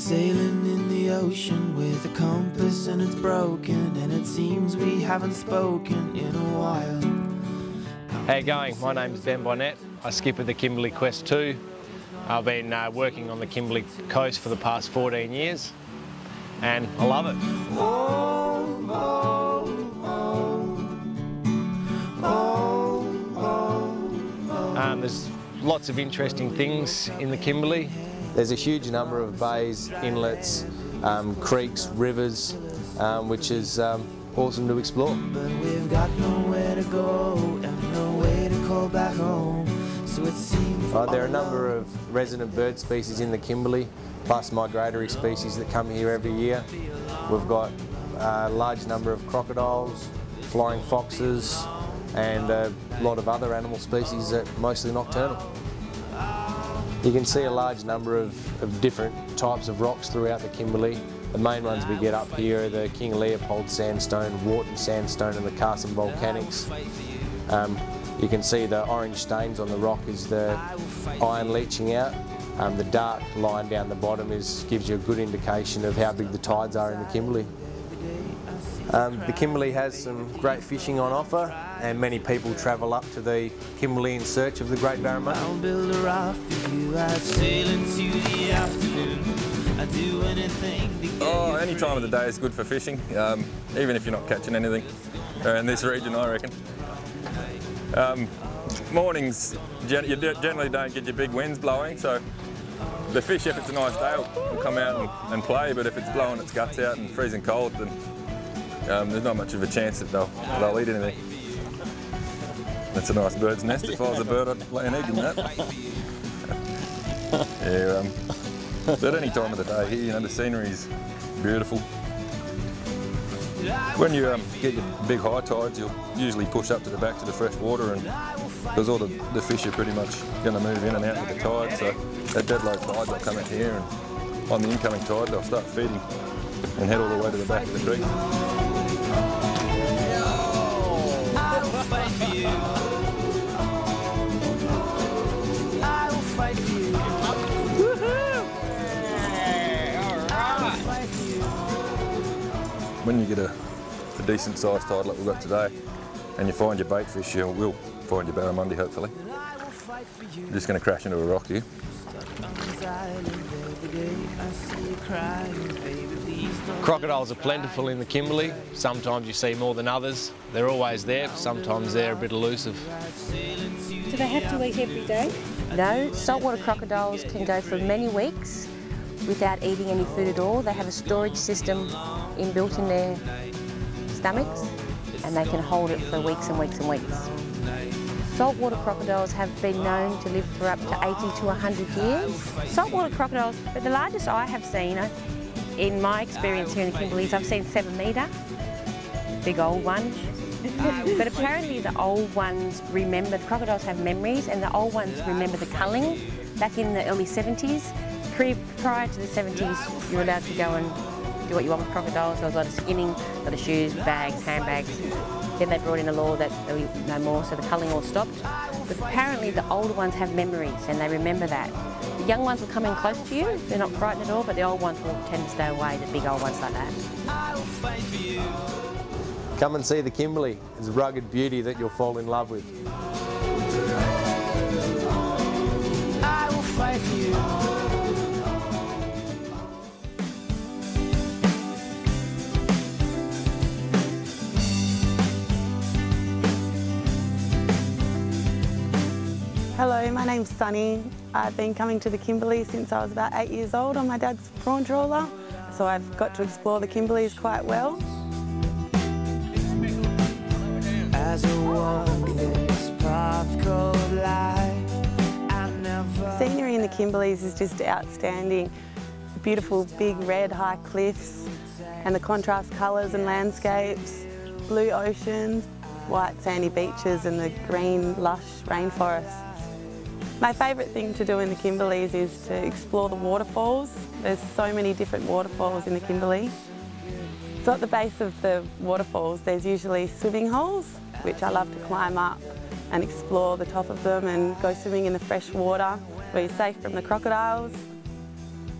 sailing in the ocean with a compass and it's broken, and it seems we haven't spoken in a while. How you going? My name is Ben Bonnet. I skip with the Kimberley Quest II. I've been working on the Kimberley coast for the past 14 years and I love it. There's lots of interesting things in the Kimberley. There's a huge number of bays, inlets, creeks, rivers, which is awesome to explore. But we've got nowhere to go and no way to call back home. So it seems there are a number of resident bird species in the Kimberley, plus migratory species that come here every year. We've got a large number of crocodiles, flying foxes, and a lot of other animal species that are mostly nocturnal. You can see a large number of different types of rocks throughout the Kimberley. The main ones we get up here are the King Leopold sandstone, Wharton sandstone and the Carson volcanics. You can see the orange stains on the rock is the iron leaching out. The dark line down the bottom gives you a good indication of how big the tides are in the Kimberley. The Kimberley has some great fishing on offer, and many people travel up to the Kimberley in search of the great barramundi. I'll build a raft for you. I'd sail into the afternoon. I'd do anything to get any time of the day is good for fishing, even if you're not catching anything in this region, I reckon. Mornings, you generally don't get your big winds blowing, so the fish, if it's a nice day, will come out and play, but if it's blowing its guts out and freezing cold, then there's not much of a chance that they'll eat anything. That's a nice bird's nest. If I was a bird, I'd lay an egg in that. But any time of the day here, you know, the scenery is beautiful. When you get your big high tides, you'll usually push up to the back to the fresh water, and because all the fish are pretty much going to move in and out with the tide, so at dead low tides they'll come out here, and on the incoming tide they'll start feeding and head all the way to the back of the creek. When you get a decent sized tide like we've got today, and you find your bait fish, you will find your barramundi hopefully. I'm just going to crash into a rock here. Crocodiles are plentiful in the Kimberley. Sometimes you see more than others. They're always there, sometimes they're a bit elusive. Do they have to eat every day? No, saltwater crocodiles can go for many weeks without eating any food at all. They have a storage system inbuilt in their stomachs, and they can hold it for weeks and weeks and weeks. Saltwater crocodiles have been known to live for up to 80 to 100 years. Saltwater crocodiles, but the largest I have seen, in my experience here in the Kimberleys, I've seen 7 metre, big old one. But apparently the old ones remember, the crocodiles have memories, and the old ones remember the culling back in the early 70s. Prior to the 70s, you were allowed to go and do what you want with crocodiles. There was a lot of skinning, a lot of shoes, bags, handbags. Then they brought in a law that there was no more, so the culling all stopped. But apparently the older ones have memories and they remember that. The young ones will come in close to you, they're not frightened at all, but the old ones will tend to stay away, the big old ones like that. Come and see the Kimberley. It's a rugged beauty that you'll fall in love with. I will fight for you. Hello, my name's Sunny. I've been coming to the Kimberley since I was about 8 years old on my dad's prawn trawler, so I've got to explore the Kimberleys quite well. As I walk this path called life, I never... Scenery in the Kimberleys is just outstanding. Beautiful big red high cliffs and the contrast colours and landscapes, blue oceans, white sandy beaches and the green lush rainforests. My favourite thing to do in the Kimberleys is to explore the waterfalls. There's so many different waterfalls in the Kimberley. So at the base of the waterfalls there's usually swimming holes, which I love to climb up and explore the top of them and go swimming in the fresh water where you're safe from the crocodiles.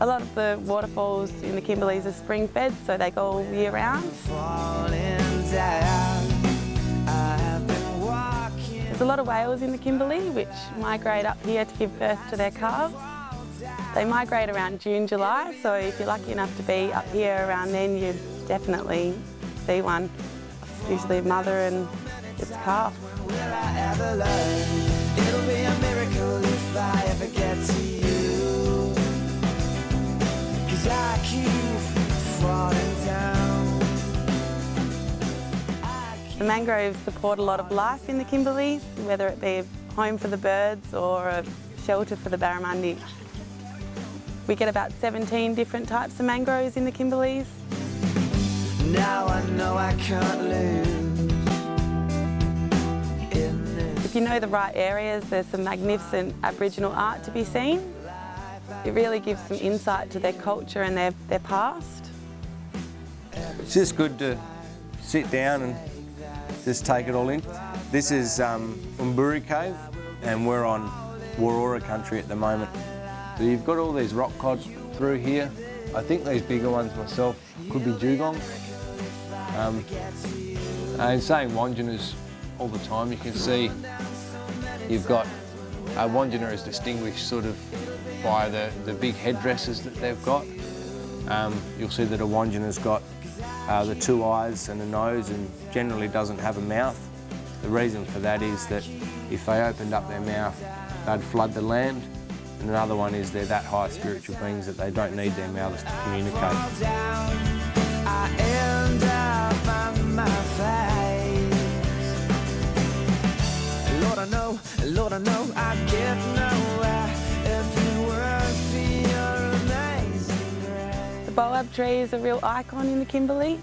A lot of the waterfalls in the Kimberleys are spring fed, so they go all year round. There's a lot of whales in the Kimberley which migrate up here to give birth to their calves. They migrate around June, July, so if you're lucky enough to be up here around then, you definitely see one. Usually a mother and its calf. Will I ever learn? It'll be a miracle if I ever get to you. 'Cause I keep falling down. The mangroves support a lot of life in the Kimberleys, whether it be a home for the birds or a shelter for the barramundi. We get about 17 different types of mangroves in the Kimberleys. Now I know I can't lose. If you know the right areas, there's some magnificent Aboriginal art to be seen. It really gives some insight to their culture and their past. It's just good to sit down and just take it all in. This is Onboard Cave, and we're on Warora country at the moment. So you've got all these rock cod through here. I think these bigger ones myself could be dugongs. And saying wanginas all the time, you can see you've got wangina is distinguished sort of by the big headdresses that they've got. You'll see that a wangina's got the two eyes and a nose and generally doesn't have a mouth. The reason for that is that if they opened up their mouth, they'd flood the land. And another one is they're that high spiritual beings that they don't need their mouths to communicate. I end up on my face. Lord, I know I get nowhere if it weren't for your amazing grace. The boab tree is a real icon in the Kimberley.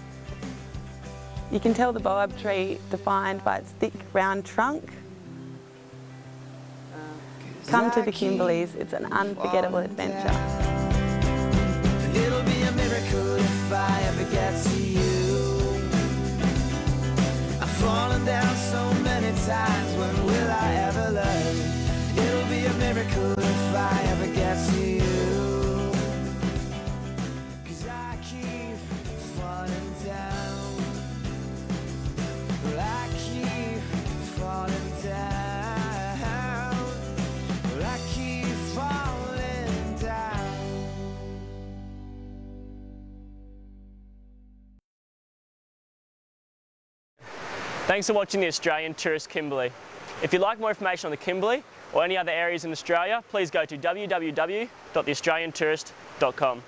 You can tell the boab tree defined by its thick, round trunk. Come to the Kimberleys, it's an unforgettable adventure. It'll be a miracle if I ever get to you. I've fallen down so many times, when will I ever learn? It'll be a miracle if I ever get to you. 'Cause I keep falling down. Well, I keep falling down. Well, I keep falling down. Thanks for watching the Australian Tourist Kimberley. If you'd like more information on the Kimberley or any other areas in Australia, please go to www.theaustraliantourist.com.